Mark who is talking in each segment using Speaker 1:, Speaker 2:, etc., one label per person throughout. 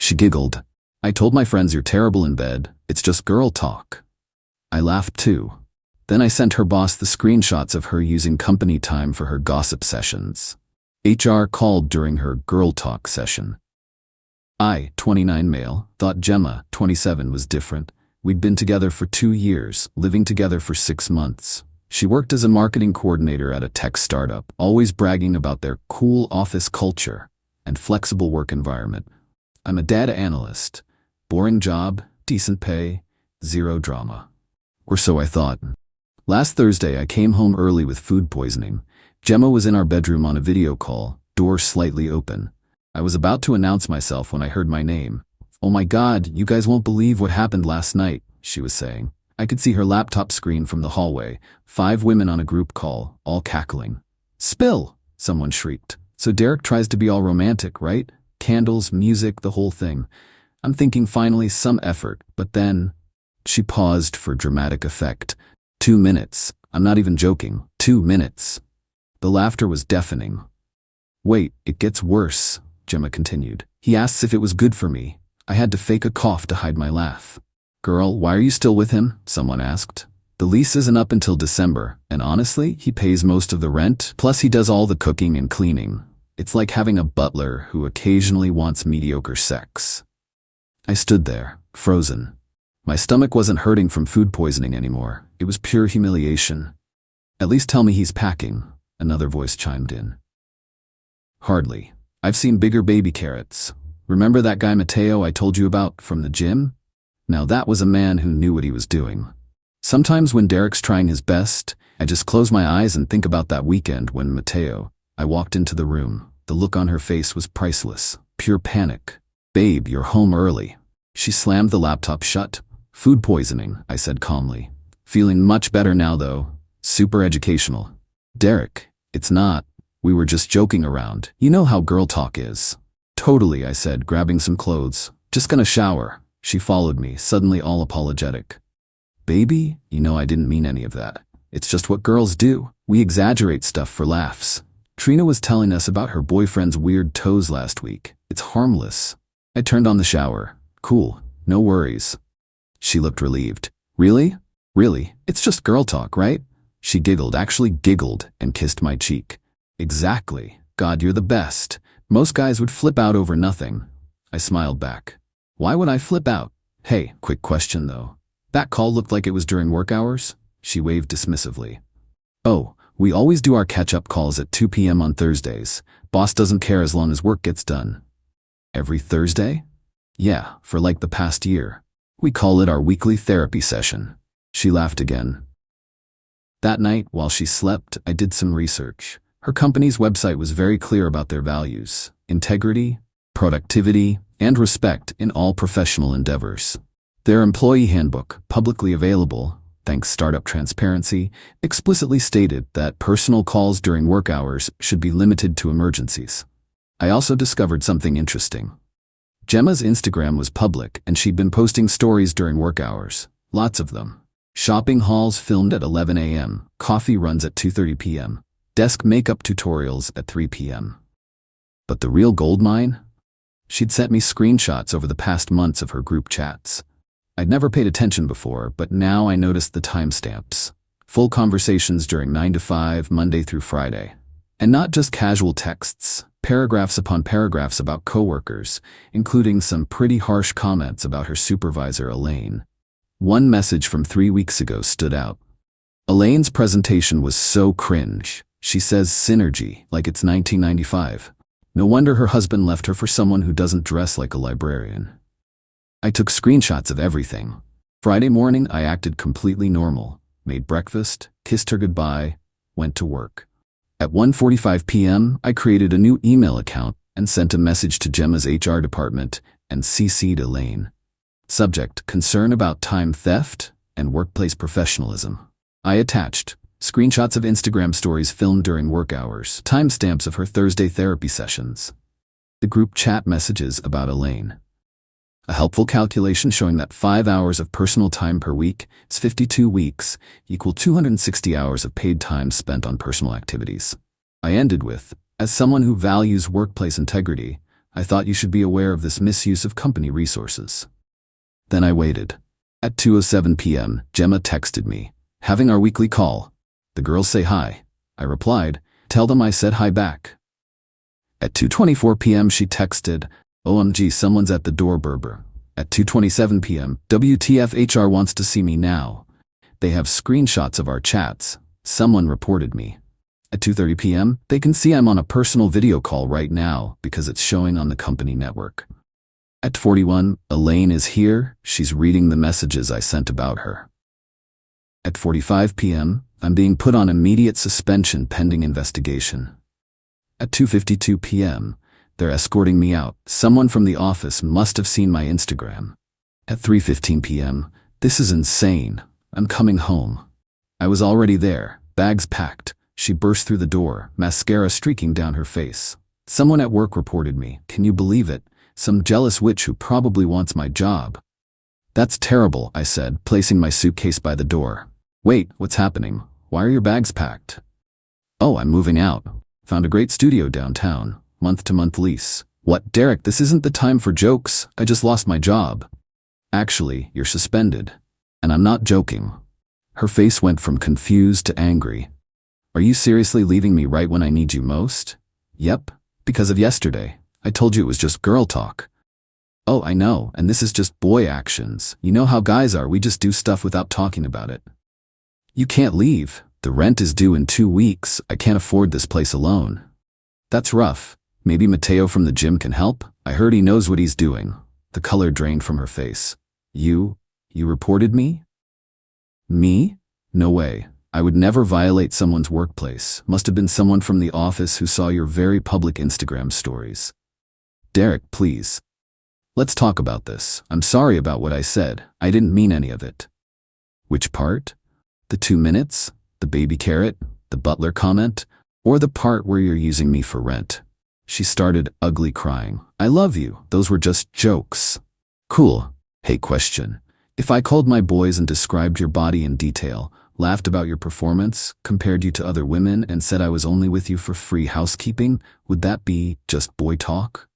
Speaker 1: She giggled. I told my friends you're terrible in bed, it's just girl talk. I laughed too. Then I sent her boss the screenshots of her using company time for her gossip sessions. HR called during her girl talk session. I, 29 male, thought Gemma, 27, was different. We'd been together for 2 years, living together for 6 months. She worked as a marketing coordinator at a tech startup, always bragging about their cool office culture and flexible work environment. I'm a data analyst. Boring job, decent pay, zero drama. Or so I thought. Last Thursday, I came home early with food poisoning. Gemma was in our bedroom on a video call, door slightly open. I was about to announce myself when I heard my name. "Oh my God, you guys won't believe what happened last night," she was saying. I could see her laptop screen from the hallway, 5 women on a group call, all cackling. "Spill!" someone shrieked. "So Derek tries to be all romantic, right? Candles, music, the whole thing." I'm thinking finally some effort, but then she paused for dramatic effect. 2 minutes. I'm not even joking. 2 minutes. The laughter was deafening. "Wait, it gets worse," Gemma continued. "He asks if it was good for me. I had to fake a cough to hide my laugh." "Girl, why are you still with him?" someone asked. "The lease isn't up until December, and honestly, he pays most of the rent, plus he does all the cooking and cleaning. It's like having a butler who occasionally wants mediocre sex." I stood there, frozen. My stomach wasn't hurting from food poisoning anymore. It was pure humiliation. "At least tell me he's packing," another voice chimed in. "Hardly. I've seen bigger baby carrots. Remember that guy Mateo I told you about from the gym? Now that was a man who knew what he was doing. Sometimes when Derek's trying his best, I just close my eyes and think about that weekend when Mateo." I walked into the room. The look on her face was priceless. Pure panic. "Babe, you're home early." She slammed the laptop shut. "Food poisoning," I said calmly. "Feeling much better now though. Super educational." "Derek, it's not. We were just joking around. You know how girl talk is." "Totally," I said, grabbing some clothes. "Just gonna shower." She followed me, suddenly all apologetic. "Baby, you know I didn't mean any of that. It's just what girls do. We exaggerate stuff for laughs. Trina was telling us about her boyfriend's weird toes last week. It's harmless." I turned on the shower. "Cool, no worries." She looked relieved. "Really? Really? It's just girl talk, right?" She giggled, actually giggled, and kissed my cheek. "Exactly. God, you're the best. Most guys would flip out over nothing." I smiled back. "Why would I flip out? Hey, quick question though. That call looked like it was during work hours?" She waved dismissively. "Oh, we always do our catch-up calls at 2 p.m. on Thursdays. Boss doesn't care as long as work gets done." "Every Thursday?" "Yeah, for like the past year. We call it our weekly therapy session." She laughed again. That night, while she slept, I did some research. Her company's website was very clear about their values: integrity, productivity, and respect in all professional endeavors. Their employee handbook, publicly available, thanks startup transparency, explicitly stated that personal calls during work hours should be limited to emergencies. I also discovered something interesting. Gemma's Instagram was public, and she'd been posting stories during work hours. Lots of them. Shopping hauls filmed at 11 a.m., coffee runs at 2:30 p.m., desk makeup tutorials at 3 p.m. But the real goldmine? She'd sent me screenshots over the past months of her group chats. I'd never paid attention before, but now I noticed the timestamps. Full conversations during 9 to 5, Monday through Friday. And not just casual texts, paragraphs upon paragraphs about coworkers, including some pretty harsh comments about her supervisor, Elaine. One message from 3 weeks ago stood out. Elaine's presentation was so cringe. She says synergy, like it's 1995. No wonder her husband left her for someone who doesn't dress like a librarian. I took screenshots of everything. Friday morning, I acted completely normal, made breakfast, kissed her goodbye, went to work. At 1:45 p.m., I created a new email account and sent a message to Gemma's HR department and CC'd Elaine. Subject: concern about time theft and workplace professionalism. I attached screenshots of Instagram stories filmed during work hours, timestamps of her Thursday therapy sessions. The group chat messages about Elaine. A helpful calculation showing that 5 hours of personal time per week is 52 weeks, equal 260 hours of paid time spent on personal activities. I ended with, as someone who values workplace integrity, I thought you should be aware of this misuse of company resources. Then I waited. At 2:07 p.m., Gemma texted me, having our weekly call. The girls say hi. I replied, tell them I said hi back. At 2:24 p.m. she texted, OMG, someone's at the door, Berber. At 2:27 p.m., WTF, HR wants to see me now. They have screenshots of our chats. Someone reported me. At 2:30 p.m., they can see I'm on a personal video call right now because it's showing on the company network. At 41, Elaine is here. She's reading the messages I sent about her. At 45 p.m., I'm being put on immediate suspension pending investigation. At 2:52 p.m., they're escorting me out. Someone from the office must have seen my Instagram. At 3:15 p.m., this is insane. I'm coming home. I was already there, bags packed. She burst through the door, mascara streaking down her face. Someone at work reported me. Can you believe it? Some jealous witch who probably wants my job. That's terrible, I said, placing my suitcase by the door. Wait, what's happening? Why are your bags packed? Oh, I'm moving out. Found a great studio downtown. Month-to-month lease. What, Derek, this isn't the time for jokes. I just lost my job. Actually, you're suspended. And I'm not joking. Her face went from confused to angry. Are you seriously leaving me right when I need you most? Yep, because of yesterday. I told you it was just girl talk. Oh, I know, and this is just boy actions. You know how guys are, we just do stuff without talking about it. You can't leave. The rent is due in 2 weeks. I can't afford this place alone. That's rough. Maybe Mateo from the gym can help? I heard he knows what he's doing. The color drained from her face. You reported me? Me? No way. I would never violate someone's workplace. Must have been someone from the office who saw your very public Instagram stories. Derek, please. Let's talk about this. I'm sorry about what I said. I didn't mean any of it. Which part? The 2 minutes? The baby carrot? The butler comment? Or the part where you're using me for rent? She started ugly crying. I love you. Those were just jokes. Cool. Hey, question. If I called my boys and described your body in detail, laughed about your performance, compared you to other women, and said I was only with you for free housekeeping, would that be just boy talk?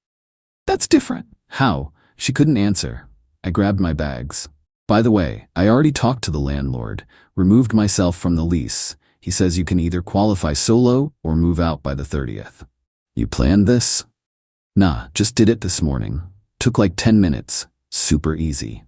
Speaker 1: That's different. How? She couldn't answer. I grabbed my bags. By the way, I already talked to the landlord, removed myself from the lease. He says you can either qualify solo or move out by the 30th. You planned this? Nah, just did it this morning. Took like 10 minutes. Super easy.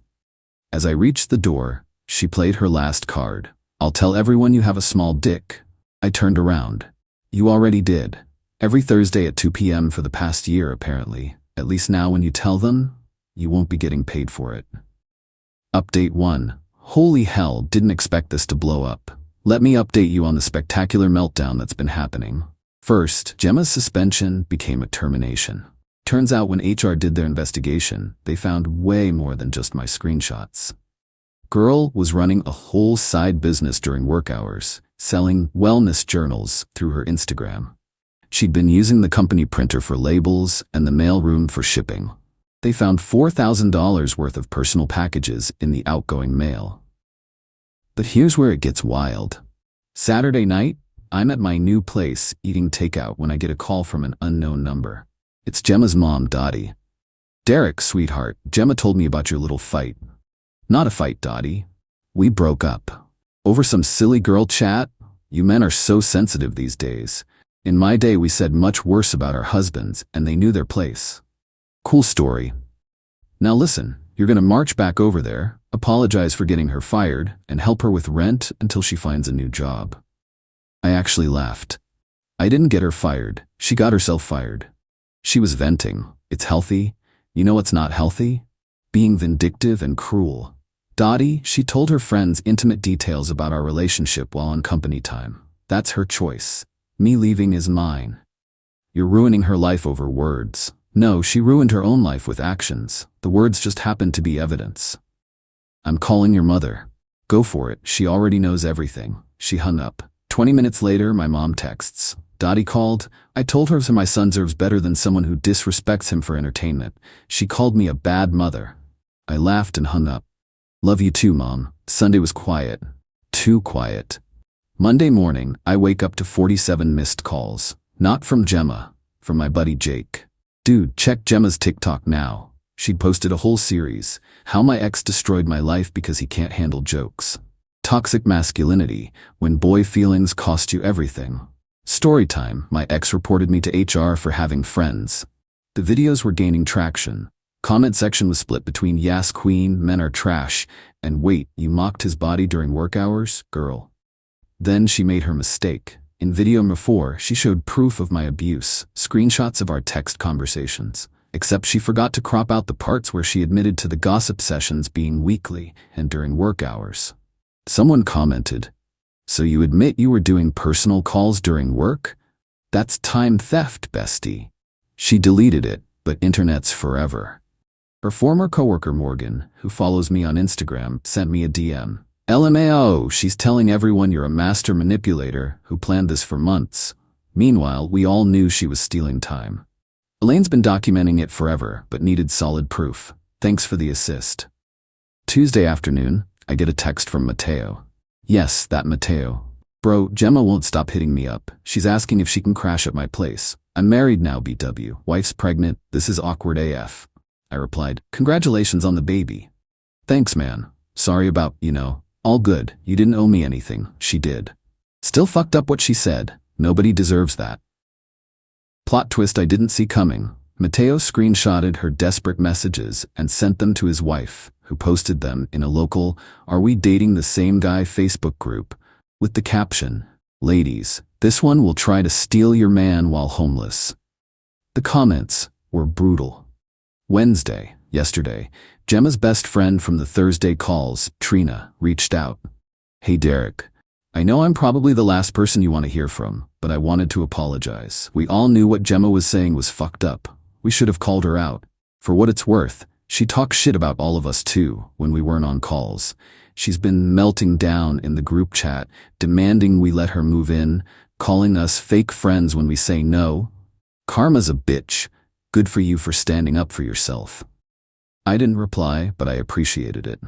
Speaker 1: As I reached the door, she played her last card. I'll tell everyone you have a small dick. I turned around. You already did. Every Thursday at 2 p.m. for the past year, apparently. At least now when you tell them, you won't be getting paid for it. Update 1. Holy hell, didn't expect this to blow up. Let me update you on the spectacular meltdown that's been happening. First, Gemma's suspension became a termination. Turns out when HR did their investigation, they found way more than just my screenshots. Girl was running a whole side business during work hours, selling wellness journals through her Instagram. She'd been using the company printer for labels and the mailroom for shipping. They found $4,000 worth of personal packages in the outgoing mail. But here's where it gets wild. Saturday night, I'm at my new place eating takeout when I get a call from an unknown number. It's Gemma's mom, Dottie. Derek, sweetheart, Gemma told me about your little fight. Not a fight, Dottie. We broke up. Over some silly girl chat? You men are so sensitive these days. In my day, we said much worse about our husbands, and they knew their place. Cool story. Now listen, you're gonna march back over there, apologize for getting her fired, and help her with rent until she finds a new job. I actually laughed. I didn't get her fired. She got herself fired. She was venting. It's healthy. You know what's not healthy? Being vindictive and cruel. Dottie, she told her friends intimate details about our relationship while on company time. That's her choice. Me leaving is mine. You're ruining her life over words. No, she ruined her own life with actions. The words just happened to be evidence. I'm calling your mother. Go for it. She already knows everything. She hung up. 20 minutes later, my mom texts. Dottie called. I told her my son deserves better than someone who disrespects him for entertainment. She called me a bad mother. I laughed and hung up. Love you too, Mom. Sunday was quiet. Too quiet. Monday morning, I wake up to 47 missed calls. Not from Gemma, from my buddy Jake. Dude, check Gemma's TikTok now. She'd posted a whole series, How My Ex Destroyed My Life Because He Can't Handle Jokes. Toxic masculinity, when boy feelings cost you everything. Storytime, my ex reported me to HR for having friends. The videos were gaining traction. Comment section was split between Yas Queen, men are trash, and wait, you mocked his body during work hours, girl. Then she made her mistake. In video number 4, she showed proof of my abuse, screenshots of our text conversations. Except she forgot to crop out the parts where she admitted to the gossip sessions being weekly and during work hours. Someone commented, "So you admit you were doing personal calls during work? That's time theft, bestie." She deleted it, but internet's forever. Her former coworker Morgan, who follows me on Instagram, sent me a DM. LMAO, she's telling everyone you're a master manipulator who planned this for months. Meanwhile, we all knew she was stealing time. Elaine's been documenting it forever, but needed solid proof. Thanks for the assist. Tuesday afternoon, I get a text from Mateo. Yes, that Mateo. Bro, Gemma won't stop hitting me up. She's asking if she can crash at my place. I'm married now, BW. Wife's pregnant. This is awkward AF. I replied, congratulations on the baby. Thanks, man. Sorry about, all good. You didn't owe me anything. She did. Still fucked up what she said. Nobody deserves that. Plot twist I didn't see coming. Mateo screenshotted her desperate messages and sent them to his wife, who posted them in a local Are We Dating the Same Guy Facebook group, with the caption, Ladies, this one will try to steal your man while homeless. The comments were brutal. Wednesday, yesterday, Gemma's best friend from the Thursday calls, Trina, reached out. Hey Derek, I know I'm probably the last person you want to hear from, but I wanted to apologize. We all knew what Gemma was saying was fucked up. We should have called her out. For what it's worth, she talks shit about all of us too, when we weren't on calls. She's been melting down in the group chat, demanding we let her move in, calling us fake friends when we say no. Karma's a bitch. Good for you for standing up for yourself. I didn't reply, but I appreciated it.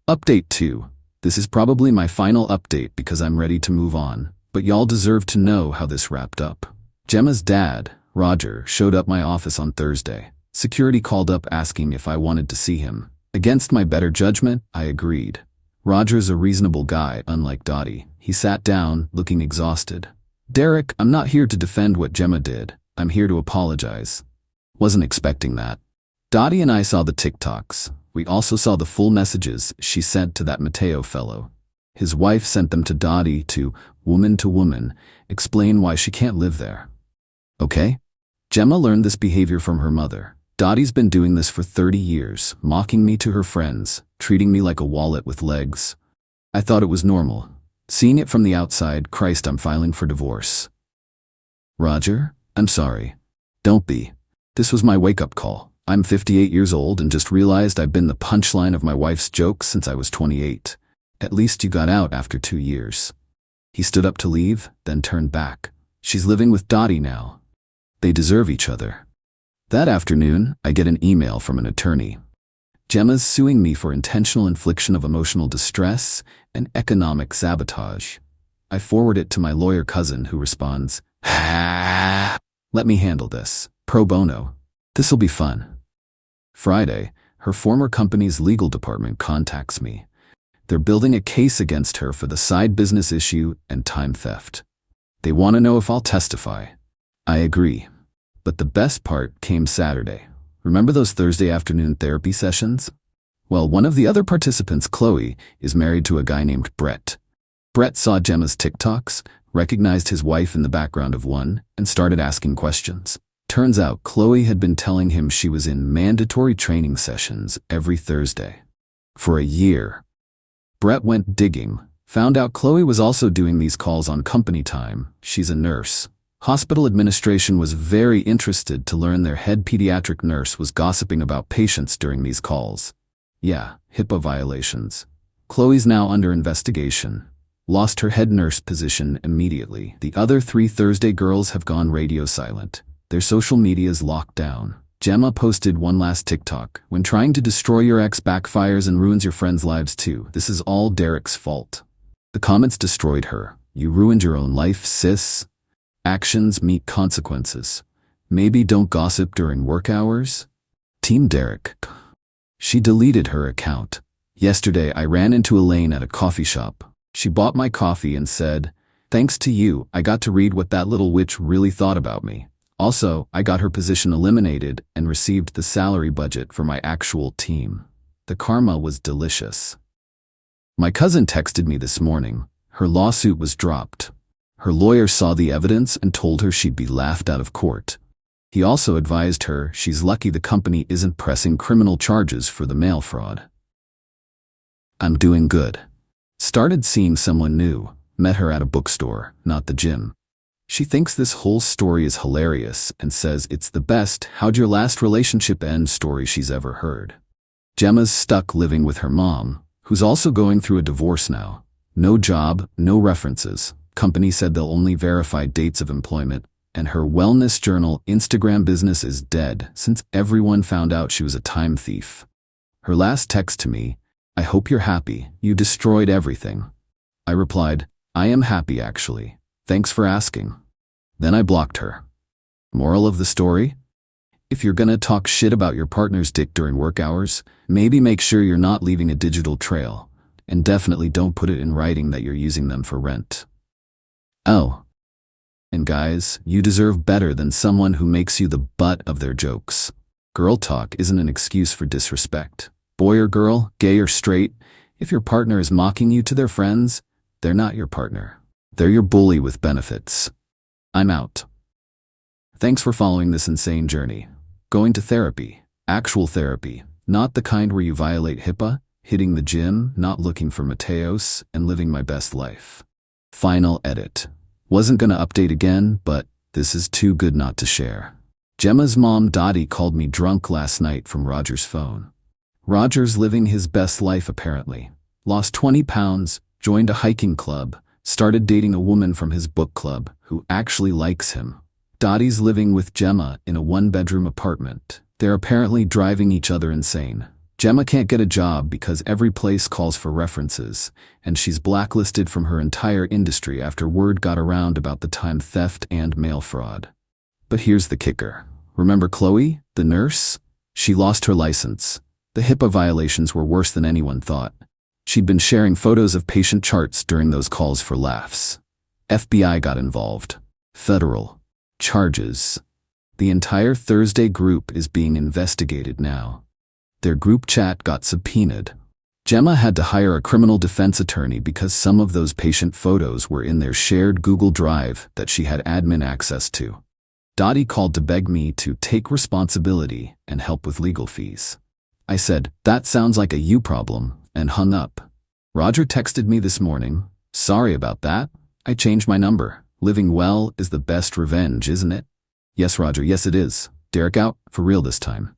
Speaker 1: Update 2. This is probably my final update because I'm ready to move on, but y'all deserve to know how this wrapped up. Gemma's dad, Roger, showed up my office on Thursday. Security called up asking if I wanted to see him. Against my better judgment, I agreed. Roger's a reasonable guy, unlike Dottie. He sat down, looking exhausted. Derek, I'm not here to defend what Gemma did. I'm here to apologize. Wasn't expecting that. Dottie and I saw the TikToks. We also saw the full messages she sent to that Mateo fellow. His wife sent them to Dottie to woman, explain why she can't live there. Okay? Gemma learned this behavior from her mother. Dottie's been doing this for 30 years, mocking me to her friends, treating me like a wallet with legs. I thought it was normal. Seeing it from the outside, Christ, I'm filing for divorce. Roger, I'm sorry. Don't be. This was my wake-up call. I'm 58 years old and just realized I've been the punchline of my wife's jokes since I was 28. At least you got out after 2 years. He stood up to leave, then turned back. She's living with Dottie now. They deserve each other. That afternoon, I get an email from an attorney. Gemma's suing me for intentional infliction of emotional distress and economic sabotage. I forward it to my lawyer cousin who responds, let me handle this. Pro bono. This'll be fun. Friday, her former company's legal department contacts me. They're building a case against her for the side business issue and time theft. They want to know if I'll testify. I agree. But the best part came Saturday. Remember those Thursday afternoon therapy sessions? Well, one of the other participants, Qley, is married to a guy named Brett. Brett saw Gemma's TikToks, recognized his wife in the background of one, and started asking questions. Turns out Qley had been telling him she was in mandatory training sessions every Thursday. For a year. Brett went digging, found out Qley was also doing these calls on company time. She's a nurse. Hospital administration was very interested to learn their head pediatric nurse was gossiping about patients during these calls. Yeah, HIPAA violations. Qley's now under investigation. Lost her head nurse position immediately. The other 3 Thursday girls have gone radio silent. Their social media's locked down. Gemma posted one last TikTok. When trying to destroy your ex backfires and ruins your friends' lives too. This is all Derek's fault. The comments destroyed her. You ruined your own life, sis. Actions meet consequences. Maybe don't gossip during work hours? Team Derek. She deleted her account. Yesterday I ran into Elaine at a coffee shop. She bought my coffee and said, "Thanks to you, I got to read what that little witch really thought about me. Also, I got her position eliminated and received the salary budget for my actual team." The karma was delicious. My cousin texted me this morning. Her lawsuit was dropped. Her lawyer saw the evidence and told her she'd be laughed out of court. He also advised her she's lucky the company isn't pressing criminal charges for the mail fraud. I'm doing good. Started seeing someone new. Met her at a bookstore, not the gym. She thinks this whole story is hilarious and says it's the best "how'd your last relationship end" story she's ever heard. Gemma's stuck living with her mom, who's also going through a divorce now. No job, no references. Company said they'll only verify dates of employment, and her wellness journal Instagram business is dead since everyone found out she was a time thief. Her last text to me, "I hope you're happy, you destroyed everything." I replied, "I am happy actually. Thanks for asking." Then I blocked her. Moral of the story? If you're gonna talk shit about your partner's dick during work hours, maybe make sure you're not leaving a digital trail, and definitely don't put it in writing that you're using them for rent. Oh. And guys, you deserve better than someone who makes you the butt of their jokes. Girl talk isn't an excuse for disrespect. Boy or girl, gay or straight, if your partner is mocking you to their friends, they're not your partner. They're your bully with benefits. I'm out. Thanks for following this insane journey. Going to therapy, actual therapy, not the kind where you violate HIPAA, hitting the gym, not looking for Mateos, and living my best life. Final edit. Wasn't gonna update again, but this is too good not to share. Gemma's mom Dottie called me drunk last night from Roger's phone. Roger's living his best life apparently. Lost 20 pounds, joined a hiking club, started dating a woman from his book club who actually likes him. Dottie's living with Gemma in a one-bedroom apartment. They're apparently driving each other insane. Gemma can't get a job because every place calls for references, and she's blacklisted from her entire industry after word got around about the time theft and mail fraud. But here's the kicker. Remember Qley, the nurse? She lost her license. The HIPAA violations were worse than anyone thought. She'd been sharing photos of patient charts during those calls for laughs. FBI got involved. Federal charges. The entire Thursday group is being investigated now. Their group chat got subpoenaed. Gemma had to hire a criminal defense attorney because some of those patient photos were in their shared Google Drive that she had admin access to. Dottie called to beg me to take responsibility and help with legal fees. I said, "That sounds like a you problem," and hung up. Roger texted me this morning, "Sorry about that. I changed my number. Living well is the best revenge, isn't it?" Yes, Roger, yes it is. Derek out, for real this time.